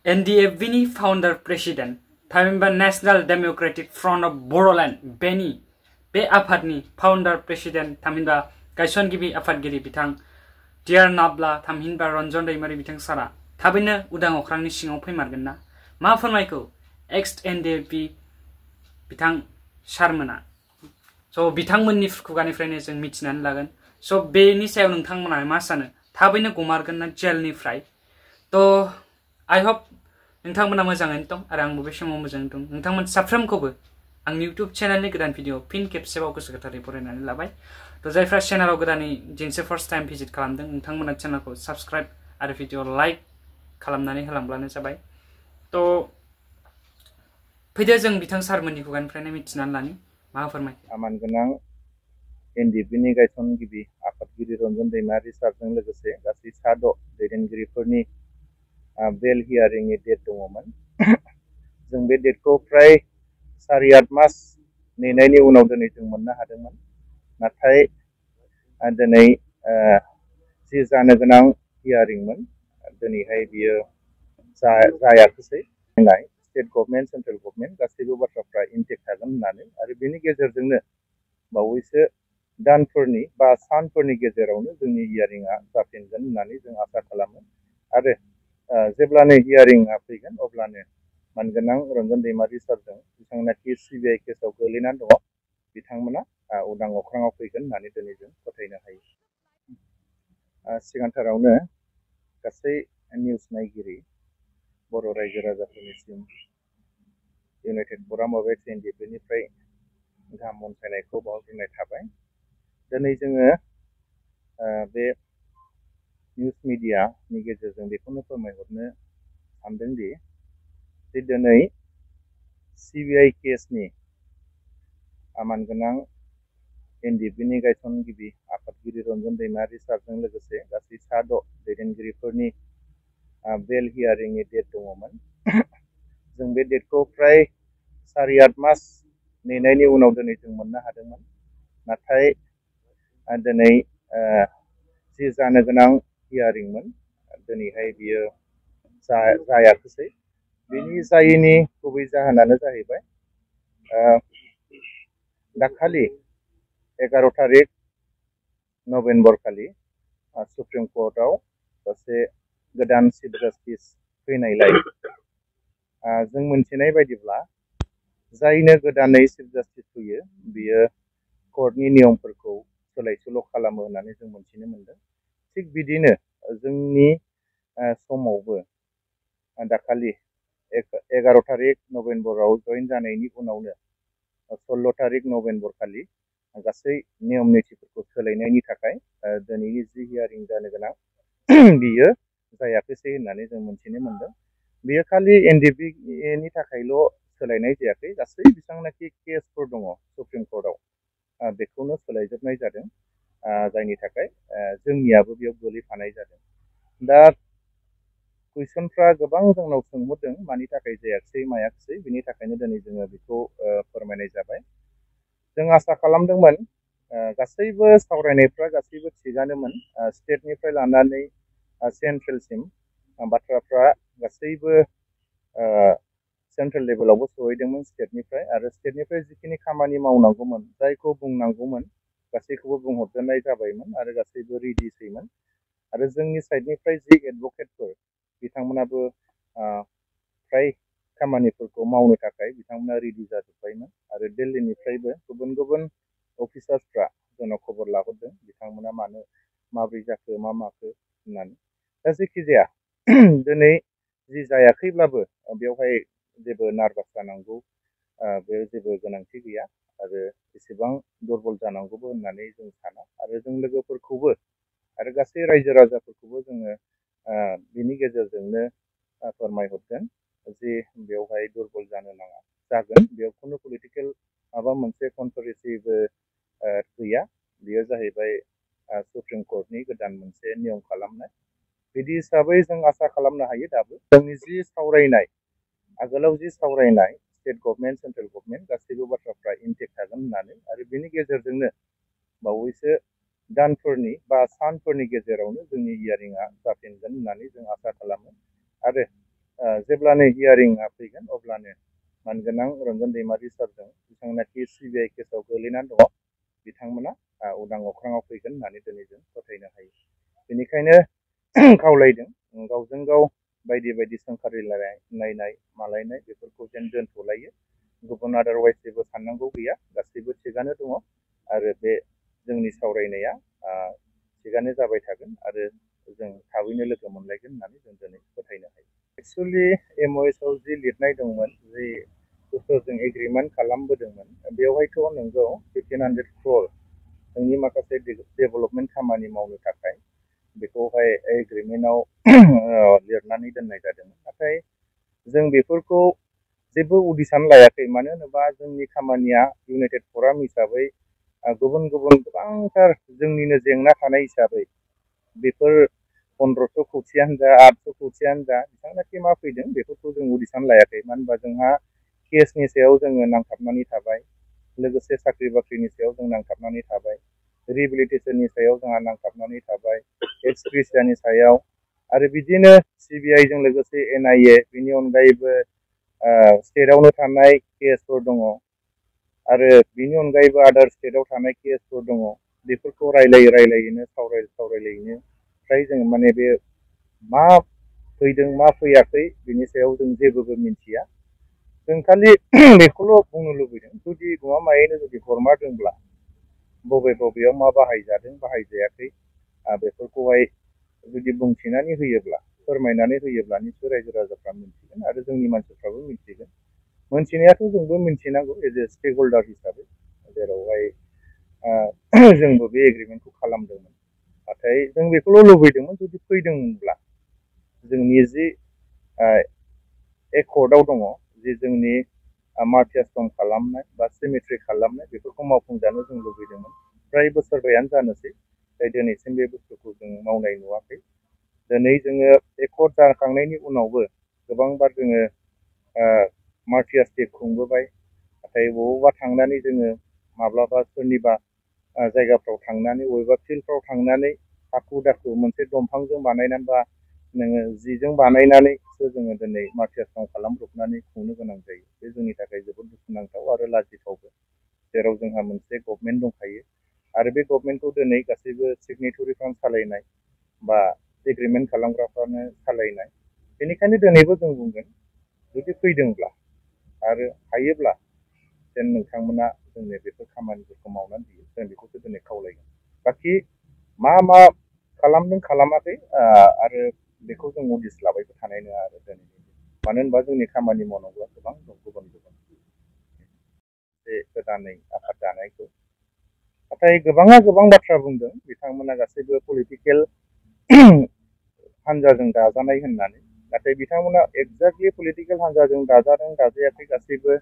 NDFB-नि फाउन्डार president थामहिनबा national democratic front of Bodoland बेनि बे आफादनि फाउन्डार प्रेसिडेन्ट थामहिनबा गायसनगिरि आफादगिरि बिथां डियार नाब्ला थामहिनबा रन्जन दैमारि बिथां सारा थाबैनो उदां अख्रांनि सिङाव फैमारगोन ना मा फोरमायखौ एक्स NDFB बिथां सारमोना स' बिथांमोननि खुगानिफ्रायनो जों मिथिनानै लागोन स' बेनि सायाव नोंथांमोना मा सानो थाबैनो गमारगोन ना जेलनिफ्राय थ' I hope नोंथांमोना मोजाङैनो दं आरो आंबो बे समाव मोजाङै दं नोंथांमोन साफ्रोमखौबो आंनि YouTube चेनेलनि गोदान भिडिअ फिन खेबसेबाव गोसो गोथारै बरायनानै लाबाय थ' जायफ्रा चेनेलाव गोदानै दिनैसो फार्स्ट टाइम भिजिट खालामदों नोंथांमोना चेनेलखौ साबस्क्राइब आरो भिडिअ लाइक खालामनानै होलांब्लानो जाबाय थ' फैदो जों बिथां सारमोननि खुगानिफ्रायनो मिथिनानै लानि मा फोरमाय आमान गोनां NDFB-नि गायसनगिरि आफादगिरि रन्जन दैमारि सारजों लोगोसे गासै 6 दैदेनगिरिफोरनि बेल हियारिंनि डेट दङमोन जों बे डेटखौ फ्राय 7-8 मास नेनायनि उनाव दिनै जों मोननो हादोंमोन नाथाय दिनै जि जानो गोनां हियारिंमोन दिनैहाय बियो जायाखैसै स्टेट गभर्नमेन्ट सेन्ट्रेल गभर्नमेन्ट गासैबो बाथ्राफ्रा इनटेक्ट थागोन होननानै आरो बेनि गेजेरजोंनो बावैसो दानफोरनि बा सानफोरनि गेजेरावनो जोंनि हियारिंआ जाफिनगोन होननानै जों आसा खालामो आरो जेब्लानो हियारिंआ फैगोन अब्लानो मानगोनां रन्जन दैमारि सारजों बिथांनाखि CBI केसआव गोग्लैनानै दङ बिथांमोना उदां अख्राङाव फैगोन होननानै दिनै जों फोथायनो हायो सिगांथारावनो गासै निउस नायगिरि बर' रायजो राजाफोरनिसिम इउनाइटेड फराम अफ एक्स NDFB-निफ्राय गाहाम अनसायनायखौ बावहरनाय थाबाय दिनै जोङो बे निउस मिडियानि गेजेरजों बेखौनो फोरमायहरनो सानदोंदि जे दिनै CBI केसनि आमान गोनां NDFB-नि गायसनगिरि आफादगिरि रन्जन दैमारि सारजों लोगोसे गासै 6 दैदेनगिरिफोरनि बेल हियारिंनि डेट दङमोन जों बे डेटखौ फ्राय 7-8 मास नेनायनि उनाव दिनै जों मोननो हादोंमोन नाथाय दिनै जि जानो गोनां हियारिंमोन दिनैहाय बियो जायाखैसै बेनि जायैनि गुबै जाहोनानो जाहैबाय दाखालि 11 तारिख नभेम्बर खालि सुप्रिम कर्टआव सासे गोदान चिफ जास्टिस फैनायलाय जों मोनथिनाय बायदिब्ला जायनो गोदानै चिफ जास्टिस फैयो बियो कर्टनि नियमफोरखौ सोलाय सोल' खालामो होननानै जों मोनथिनो मोनदों थिग बिदिनो जोंनि समावबो दाखालि 11 तारिख नभेम्बराव जइन जानायनि उनावनो 16 तारिख नभेम्बर खालि गासै नियम नितिफोरखौ सोलायनायनि थाखाय दिनैनि जि हियारिं जानो गोनां बियो जायाखैसै होननानै जों मोनथिनो मोनदों बेयो खालि NDFB-नि थाखायल' सोलायनाय जायाखै गासै बेसेबांनाखि केसफोर दङ सुप्रिम कर्टआव बेखौनो सोलायजोबनाय जादों जायनि थाखाय जोंनियाबो बेयाव गोलैफानाय जादों दा कुइसनफ्रा गोबां जोंनाव सोंहरदों मानि थाखाय जायाखैसै मायाखैसै बिनि थाखायनो दिनै जोङो बेखौ फोरमायनाय जाबाय जों आसा खालामदोंमोन गासैबो सावरायनायफ्रा गासैबो थिगानोमोन स्टेटनिफ्राय लानानै सेन्ट्रेलसिम बाथ्राफ्रा गासैबो सेन्ट्रेल लेभेलावबो सहैदोंमोन स्टेटनिफ्राय आरो स्टेटनिफ्राय जिखिनि खामानि मावनांगौमोन जायखौ बुंनांगौमोन गासैखौबो बुंहरजोबनाय जाबायमोन आरो गासैबो रेडिसैमोन आरो जोंनि साइडनिफ्राय जि एडभकेटफोर बिथांमोनाबो फ्राय खामानिफोरखौ मावनो थाखाय बिथांमोना रेडि जाजोब्बायमोन आरो दिल्लीनिफ्रायबो गुबुन गुबुन अफिसार्सफ्रा जोंनाव खबर लाहरदों बिथांमोना माब्रै जाखो मा माखो होननानै दा जेखि जाया दिनै जि जायाखैब्लाबो बेवहाय जेबो नार्भास जानांगौ बेयाव जेबो गोनांथि गैया आरो एसेबां दुरबल जानांगौबो होननानै जों साना आरो जों लोगोफोरखौबो आरो गासै रायजो राजाफोरखौबो जोङो बिनि गेजेरजोंनो फोरमायहरगोन जे बेवहाय दुरबल जानो नाङा जागोन बेयाव खुनु पलिटिकेल माबा मोनसे कन्ट्रभारसिबो गैया बेयो जाहैबाय सुप्रिम कर्टनि गोदान मोनसे नियम खालामनाय बिदि हिसाबै जों आसा खालामनो हायो दाबो जोंनि जि सावरायनाय आगोलाव जि सावरायनाय स्टेट गभर्नमेन्ट सेन्ट्रेल गभर्नमेन्ट गासैबो बाथ्राफ्रा इनटेक्ट थागोन होननानै आरो बेनि गेजेरजोंनो बावैसो दानफोरनि बा सानफोरनि गेजेरावनो जोंनि हियारिंआ जाफिनगोन होननानै जों आसा खालामो आरो जेब्लानो हियारिंआ फैगोन अब्लानो मानगोनां रन्जन दैमारि सारजों बिथांनाखि सिबिआइ केसाव गोलैनानै दङ बिथांमोना उदां अख्राङाव फैगोन होननानै दिनै जों फोथायनो हायो। बेनिखायनो खावलायदों गावजों गाव बायदि बायदि सोंखारिलायनाय मालायनाय बेफोरखौ जेन दोनथ'लायो। गुबुन आदारवाइज जेबो साननांगौ गैया, गासैबो थिगानो दङ आरो बे जोंनि सावरायनाया थिगानो जाबाय थागोन आरो जों थाबैनो लोगो मोनलायगोन होननानै जों दिनै फोथायनो हायो। एक्सुवेलि MOSआव जि लिरनाय दंमोन, जि बुस्थुजों एग्रिमेन्ट खालामबोदोंमोन, बेवहायथ' नोंगौ 1500 crore जोंनि माखासे डेभेलपमेन्ट खामानि मावनो थाखाय बेखौहाय एग्रिमेन्टआव लिरनानै दोननाय जादोंमोन। नाथाय जों बेफोरखौ जेबो उदिसान लायाखै, मानो होनोबा जोंनि खामानिया इउनाइटेड फराम हिसाबै गुबुन गुबुन गोबांथार जोंनिनो जेंना थानाय हिसाबै बेफोर 1500 खौथियानो जा 800 खौथियानो जा बिथांनाखि मा फैदों बेफोरखौ जों उदिसान लायाखै। मानो होनबा जोंहा केसनि सायाव जोङो नांथाबनानै थाबाय, लोगोसे साख्रि बाख्रिनि सायाव जों नांथाबनानै थाबाय, रिहेबिलिटेसननि सायाव जोंहा नांथाबनानै थाबाय, एक्स ग्रेसियानि सायाव आरो बिदिनो सिबिआइजों लोगोसे NIA, बेनि अनगायैबो स्टेटआवनो थानाय केसफोर दङ आरो बिनि अनगायैबो आदार स्टेटआव थानाय केसफोर दङ। बेफोरखौ रायलायैनो सावरायलायैनो फ्राय जों माने बे मा फैदों मा फैयाखै बिनि सायाव जों जेबोबो मिन्थिया। जों खालि बेखौल' बुंनो लुबैदों, जुदि गमामायैनो जुदि हरमारदोंब्ला बबेयाव मा बाहायजादों बाहायजायाखै बेफोरखौहाय जुदि बुंथिनानै होयोब्ला, फोरमायनानै होयोब्ला निश्चय रायजो राजाफ्रा मिन्थिगोन आरो जोंनि मानसिफ्राबो मिन्थिगोन। मोनथिनायाथ' जोंबो मिन्थिनांगौ एज ए स्टेक हल्डार हिसाबै, जेरावहाय जोंबो बे एग्रिमेन्टखौ खालामदोंमोन। नाथाय जों बेखौल' लुबैदोंमोन, जुदि फैदोंमोनब्ला जोंनि जि एकर्डआव दङ, जि जोंनि मार्टियासम खालामनाय बा सिमेट्रि खालामनाय बेफोरखौ मावफुंजानो जों लुबैदोंमोन। फ्राय बोसोरबायानो जानोसै, दिनैसिम बे बुस्थुखौ जों मावनाय नुवाखै। दिनै जोङो एकर्ड जाखांनायनि उनावबो गोबांबार जोङो मार्टियास डे खुंबोबाय, नाथाय बबावबा थांनानै जोङो माब्लाबा सोरनिबा जायगाफ्राव थांनानै बबेबा फिल्डफ्राव थांनानै हाखु दाखु मोनसे दंफांजों बानायनानै बा नोङो जिजों बानायनानैसो जोङो दिनै मार्टियासम खालामब्रबनानै खुंनो गोनां जायो। बे जोंनि थाखाय जोबोद दुखुनांथाव आरो लाजिथावबो, जेराव जोंहा मोनसे गभर्नमेन्ट दंखायो आरो बे गभर्नमेन्टखौ दिनै गासैबो सिगनेटरिफ्रानो सालायनाय बा एग्रिमेन्ट खालामग्राफ्रानो सालायनाय। बेनिखायनो दिनैबो जों बुंगोन, जुदि फैदोंब्ला आरो हायोब्ला जेन नोंथांमोना जोंनो बेफोर खामानिफोरखौ मावनानै होयो, जों बेखौसो दिनै खावलायगोन। बाखि मा खालामदों खालामाखै आरो बेखौ जों उदिस लाबायबो थानाय नङा आरो दिनै, मानो होनबा जोंनि खामानि मावनांगौआ गोबां दं गुबुन गुबुन बे गोदानै आफाद दानायखौ। नाथाय गोबाङा गोबां बाथ्रा बुंदों, बिथांमोना गासैबो पलिटिकेल हान्जाजों दाजानाय होननानै। नाथाय बिथांमोना एक्जेक्टलि पलिटिकेल हान्जाजों दाजादों दाजायाखै गासैबो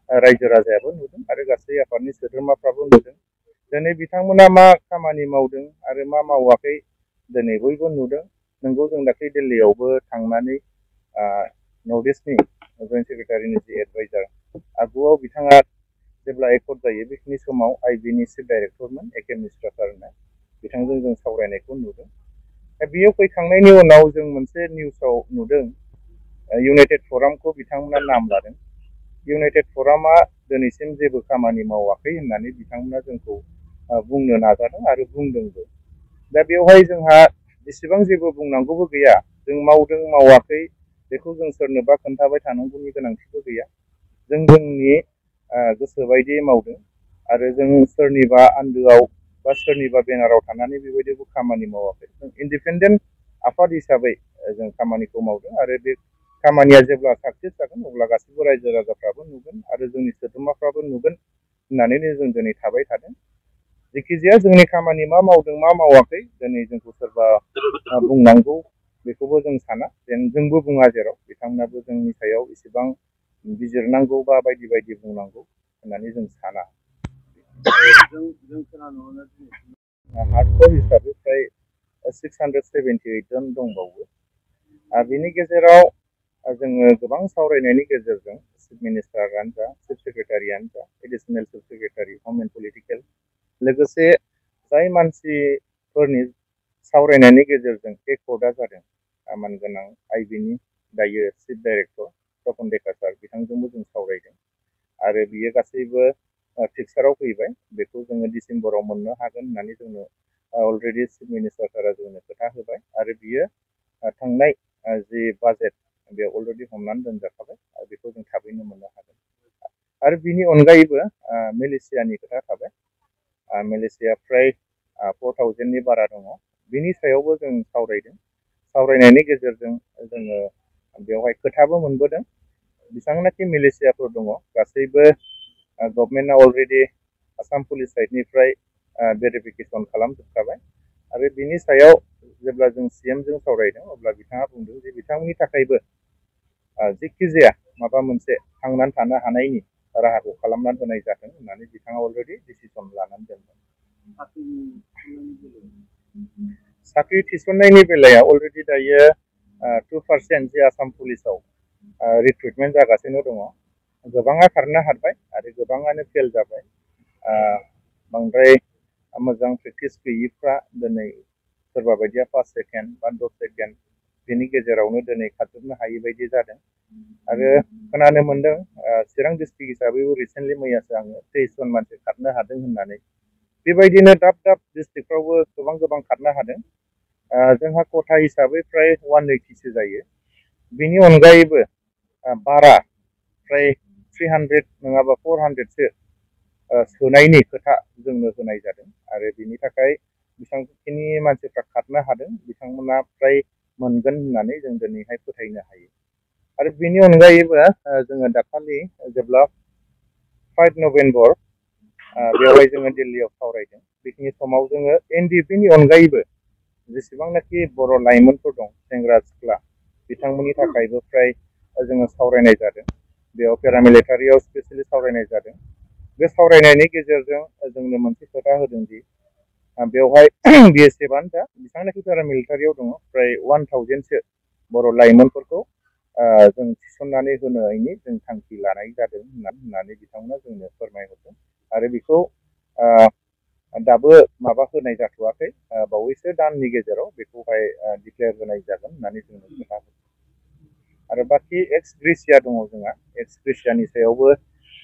रायजो राजायाबो नुदों आरो गासै आफादनि सोद्रोमाफ्राबो नुदों। दिनै बिथांमोना मा खामानि मावदों आरो मा मावाखै दिनै बयबो नुदों। नोंगौ, जों दाख्लै दिल्लीयावबो थांनानै नर्थ इस्टनि जइन्ट सेक्रेटारिनि जि एडभाइजार आगुआव बिथाङा जेब्ला एकर्ड जायो बेखिनि समाव IB नि चिफ डाइरेक्टरमोन AK मिश्रा सार होननाय, बिथांजों जों सावरायनायखौ नुदों। दा बेयाव फैखांनायनि उनाव जों मोनसे निउसाव नुदों, इउनाइटेड फरामखौ बिथांमोना नाम लादों। इउनाइटेड फरामा दिनैसिम जेबो खामानि मावाखै होननानै बिथांमोना जोंखौ बुंनो नाजादों आरो बुंदोंबो। दा बेवहाय जोंहा एसेबां जेबो बुंनांगौबो गैया। जों मावदों मावाखै बेखौ जों सोरनोबा खोन्थाबाय थानांगौनि गोनांथिबो गैया। जों जोंनि गोसो बायदियै मावदों आरो जों सोरनिबा आन्दोआव बा सोरनिबा बेनाराव थानानै बेबायदिबो खामानि मावाखै। जों इन्डिपेन्डेन्ट आफाद हिसाबै जों खामानिखौ मावदों आरो बे खामानिया जेब्ला साक्सेस जागोन अब्ला गासैबो रायजो राजाफ्राबो नुगोन आरो जोंनि सोद्रोमाफ्राबो नुगोन होननानैनो जों दिनै थाबाय थादों। जेखिजाया जोंनि खामानि मा मावदों मा मावाखै दिनै जोंखौ सोरबा बुंनांगौ बेखौबो जों साना, जेन जोंबो बुङा जेराव बिथांमोनाबो जोंनि सायाव इसेबां बिजिरनांगौ बा बायदि बायदि बुंनांगौ होननानै जों साना। जों खोनानो मोनो हार्डकोर हिसाबै फ्राय 678 जन दंबावो। बेनि गेजेराव जोङो गोबां सावरायनायनि गेजेरजों चिफ मिनिस्टारानो जा, चिफ सेक्रेटारियानो जा, एडिसनेल चिफ सेक्रेटारि हम एन्ड पलिटिकेल, लोगोसे जाय मानसिफोरनि सावरायनायनि गेजेरजों एकर्डआ जादों, मानगोनां IB नि दायो चिफ डाइरेक्टर तपन डेका सार बिथांजोंबो जों सावरायदों आरो बियो गासैबो पिक्साराव फैबाय बेखौ जोङो डिसेम्बराव मोननो हागोन होननानै जोंनो अलरेडि चिफ मिनिस्टार सारा जोंनो खोथा होबाय आरो बियो थांनाय जि बाजेट बे अलरेडि हमनानै दोनजाखाबाय आरो बेखौ जों थाबैनो मोननो हागोन आरो बिनि अनगायैबो मेलेसियानि खोथा थाबाय मेलेसिया फ्राय 4000नि बारा दङ बिनि सायावबो जों सावरायदों सावरायनायनि गेजेरजों जोङो बेवहाय खोथाबो मोनबोदों बेसेबांनाखि मेलेसियाफोर दङ गासैबो गभर्नमेन्टआ अलरेडि आसाम पुलिस साइडनिफ्राय भेरिफिकेसन खालामजोबखाबाय आरो बिनि सायाव जेब्ला जों सीएमजों सावरायदों अब्ला बिथाङा बुंदों जे बिथांमोननि थाखायबो जेखि जाया माबा मोनसे थांनानै थानो हानायनि राहाखौ खालामनानै होनाय जाथों होननानै बिथाङा अलरेडि डिसिसन लानानै दोनदों साख्रि थिसननायनि बेलायाव अलरेडि दायो 2% जे आसाम पुलिसाव रिक्रुटमेन्ट जागासिनो दङ गोबाङा खारनो हाबाय आरो गोबाङानो फेल जाबाय बांद्राय मोजां प्रेक्टिस गैयिफ्रा दिनै सोरबा बायदिया 5 सेकेन्ड बा 10 सेकेन्ड बेनि गेजेरावनो दिनै खारजोबनो हायि बायदि जादों आरो खोनानो मोन्दों चिरां डिस्ट्रिक्ट हिसाबैबो रिसेन्टलि मैयासो आङो 23 जन मानसि खारनो हादों होननानै बेबायदिनो दाब दाब डिस्ट्रिक्टफ्रावबो गोबां खारनो हादों जोंहा खथा हिसाबै फ्राय 180सो जायो बेनि अनगायैबो बारा फ्राय 300 नङाबा 400सो सोनायनि खोथा जोंनो होनाय जादों आरो बिनि थाखाय बेसेबांखिनि मानसिफ्रा खारनो हादों बिथांमोना फ्राय मोनगोन होननानै जों दिनैहाय फोथायनो हायो आरो बिनि अनगायैबो जोङो दाखालि जेब्ला 5 नभेम्बर बेवहाय जोङो दिल्लीयाव सावरायदों बेखिनि समाव जोङो एनडिएफबिनि अनगायैबो जेसेबांनाखि बर' लाइमोनफोर दं सेंग्रा सिख्ला बिथांमोननि थाखायबो फ्राय जोङो सावरायनाय जादों बेयाव पेरामिलिटारियाव स्पेसियेलि सावरायनाय जादों बे सावरायनायनि गेजेरजों जोंनो मोनसे खोथा होदों दि बेवहाय बिएसएफआनो जा बेसेबांनाखि पेरामिलिटारियाव दङ फ्राय 1000सो बर' लाइमोनफोरखौ जों थिसननानै होनायनि जों थांखि लानाय जादों होननानै बिथांमोना जोंनो फोरमायहरदों आरो बेखौ दाबो माबा होनाय जाथ'वाखै बावैसो दाननि गेजेराव बेखौहाय डिक्लेयार होनाय जागोन होननानै जोंनो खोथा होदों आरो बाखि एक्स ग्रेसिया दङ जोंहा एक्स ग्रेसियानि सायावबो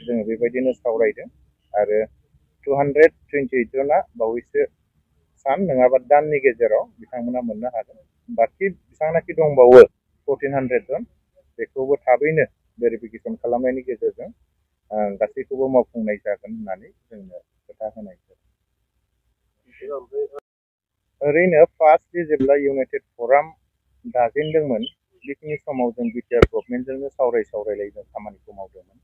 जोङो बेबायदिनो सावरायदों आरो 228 जना बावैसो सान नङाबा दाननि गेजेराव बिथांमोना मोननो हागोन बाखि बेसेबांनाखि दंबावो 1400 जन बेखौबो थाबैनो भेरिफिकेसन खालामनायनि गेजेरजों गासैखौबो मावफुंनाय जागोन होननानै जोंनो खोथा होनाय जादों ओरैनो फार्स्टलि जेब्ला इउनाइटेड फराम दाजेनदोंमोन बेखिनि समाव जों बिटिआर गभर्नमेन्टजोंनो सावरायलाय जों खामानिखौ मावदोंमोन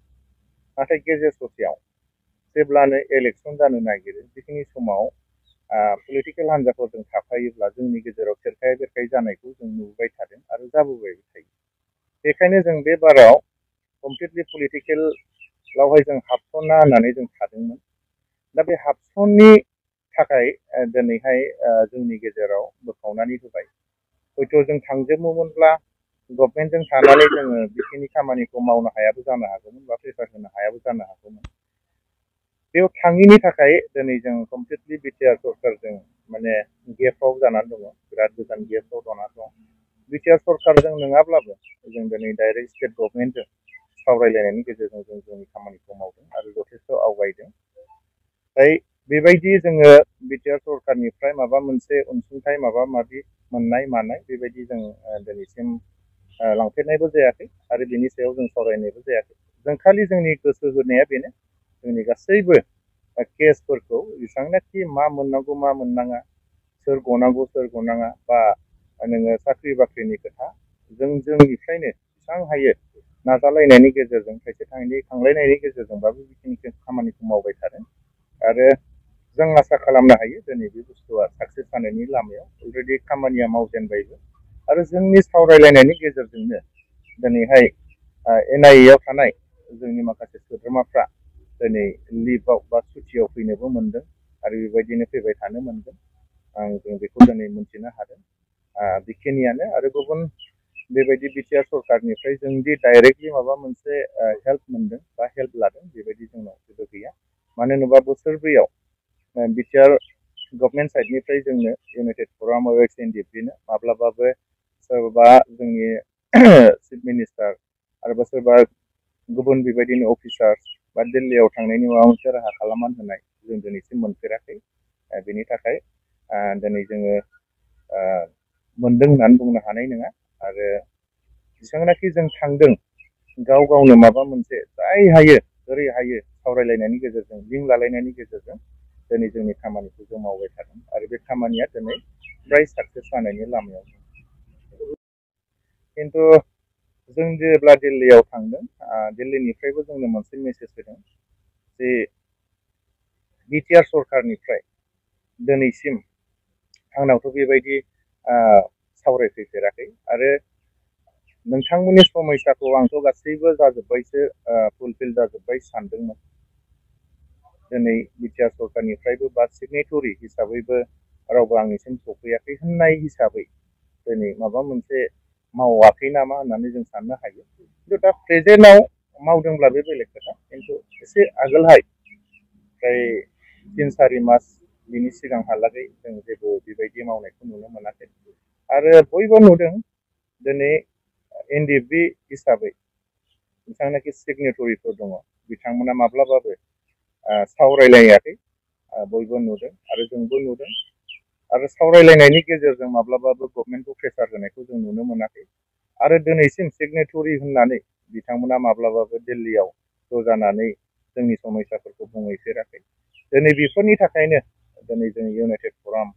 नाथाय गेजेर ससेयाव जेब्लानो इलेक्सन जानो नागिरो बेखिनि समाव पलिटिकेल हान्जाफोरजों थाफायोब्ला जोंनि गेजेराव सेरखाय बेरखाय जानायखौ जों नुबाय थादों आरो जाबोबाय थायो बेखायनो जों बे बाराव कमप्लिटलि पलिटिकेलावहाय जों हाबसना होननानै जों थादोंमोन दा बे हाबसननि थाखाय दिनैहाय जोंनि गेजेराव बोखावनानै होबाय हयथ' जों थांजोबोमोनब्ला गभर्नमेन्टजों थानानै जोङो बेखिनि खामानिखौ मावनो हायाबो जानो हागौमोन बा प्रेसार होनो हायाबो जानो हागौमोन बेयाव थाङिनि थाखाय दिनै जों कमप्लिटलि बिटिआर सरकारजों माने गेपआव जानानै दङ बिराद गोजान गेपआव जानानै दं बिटिआर सरकारजों नङाब्लाबो जों दिनै डाइरेक्ट स्टेट गभर्नमेन्टजों सावरायलायनायनि गेजेरजों जों जोंनि खामानिखौ मावदों आरो जथेस्थ' आवगायदों बेबायदि जोङो बिटिआर सरकारनिफ्राय माबा मोनसे अनसुंथाइ माबा माबि मोननाय मानाय बेबायदि जों दिनैसिम लांफेरनायबो जायाखै आरो बिनि सायाव जों सावरायनायबो जायाखै जों खालि जोंनि गोसो होनाया बेनो जोंनि गासैबो केसफोरखौ जेसेबांनाखि मा मोननांगौ मा मोननाङा सोर गनांगौ सोर गनाङा बा नोङो साख्रि बाख्रिनि खोथा जोंनिफ्रायनो बेसेबां हायो नाजालायनायनि गेजेरजों थाइसे थाइनै खांलायनायनि गेजेरजोंबाबो बेखिनि खामानिखौ मावबाय थादों आरो जों आसा खालामनो हायो दिनै बे बुस्थुआ साक्सेस जानायनि लामायाव अलरेडि खामानिया मावजेनबायबो आरो जोंनि सावरायलायनायनि गेजेरजोंनो दिनैहाय एनआइएआव थानाय जोंनि माखासे सोद्रोमाफ्रा दिनै लिभआव बा सुटियाव फैनोबो मोनदों आरो बेबायदिनो फैबाय थानो मोनगोन जों बेखौ दिनै मोनथिनो हादों बेखिनियानो आरो गुबुन बेबायदि बिटिआर सरकारनिफ्राय जोंदि डाइरेक्टलि माबा मोनसे हेल्प मोनदों बा हेल्प लादों बेबायदि जोंनाव जेबो गैया मानो होनोबा बोसोरब्रैयाव बिटिआर गभर्नमेन्ट साइडनिफ्राय जोंनो इउनाइटेड फराम एक्स एनडिएफबिनो माब्लाबाबो सोरबा जोंनि चिफ मिनिस्टार आरो सोरबा गुबुन बेबायदिनो अफिसार्स बा दिल्लीयाव थांनायनि माबा मोनसे राहा खालामनानै होनाय जों दिनैसिम मोनफेराखै। बेनि थाखाय दिनै जोङो मोनदों होननानै बुंनो हानाय नङा। आरो जेसेबांनाखि जों थांदों गाव गावनो माबा मोनसे जाय हायो ओरै हायो सावरायलायनायनि गेजेरजों लिंक लालायनायनि गेजेरजों दिनै जोंनि खामानिखौ जों मावबाय थादों आरो बे खामानिया दिनै फ्राय साक्सेस जानायनि लामायाव दं। खिन्थु जों जेब्ला दिल्लीयाव थांदों दिल्लीनिफ्रायबो जोंनो मोनसे मेसेज होदों जे बिटिआर सरकारनिफ्राय दिनैसिम आंनावथ' बेबायदि सावरायफैफेराखै आरो नोंथांमोननि समयसाखौ आंथ' गासैबो जाजोब्बायसो फुलफिल जाजोब्बाय सानदोंमोन। दिनै बिटिआर सरकारनिफ्रायबो बा सिगनेटरि हिसाबैबो रावबो आंनिसिम सफैयाखै होननाय हिसाबै दिनै माबा मोनसे मावाखै नामा होननानै जों साननो हायो। खिन्थु दा प्रेजेन्टआव मावदोंब्ला बे बेलेग खोथा, खिन्थु एसे आगोलहाय फ्राय 3-4 मास बिनि सिगांहालागै जों जेबो बेबायदि मावनायखौ नुनो मोनाखै। आरो बयबो नुदों दिनै एनडिएफबि हिसाबै बिथांनाखि सिगनेटरिफोर दङ बिथांमोना माब्लाबाबो सावरायलायाखै। बयबो नुदों आरो जोंबो नुदों आरो सावरायलायनायनि गेजेरजों माब्लाबाबो गभर्नमेन्टखौ प्रेसार होनायखौ जों नुनो मोनाखै। आरो दिनैसिम सिगनेटरि होननानै बिथांमोना माब्लाबाबो दिल्लीयाव ज' जानानै जोंनि समयसाफोरखौ बुंहैफेराखै। दिनै बेफोरनि थाखायनो दिनै जों इउनाइटेड फराम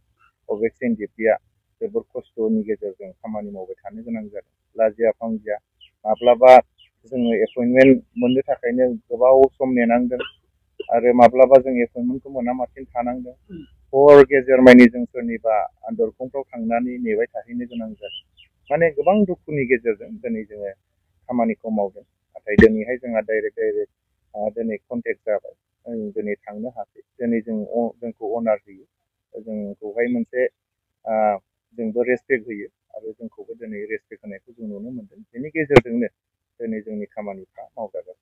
अफ एक्स एनडिएफबिआ जोबोर खस्थ'नि गेजेरजों खामानि मावबाय थानो गोनां जादों। लाजिया फांजिया माब्लाबा जोङो एपइन्टमेन्ट मोननो थाखायनो गोबाव सम नेनांदों आरो माब्लाबा जों एपइन्टमेन्टखौ मोनामासिन थानांदों। हर गेजेरमानि जों सोरनिबा दरखंफ्राव थांनानै नेबाय थाहैनो गोनां जादों। माने गोबां दुखुनि गेजेरजों दिनै जोङो खामानिखौ मावदों। नाथाय दिनैहाय जोंहा डाइरेक्ट दिनै कन्टेक्ट जाबाय, दिनै थांनो हासै। दिनै जोंखौ अनार होयो, जोंखौहाय मोनसे जोंबो रेसपेक्ट होयो आरो जोंखौबो दिनै रेसपेक्ट होनायखौ जों नुनो मोनदों। बेनि गेजेरजोंनो दिनै जोंनि खामानिफ्रा मावजागासिनो।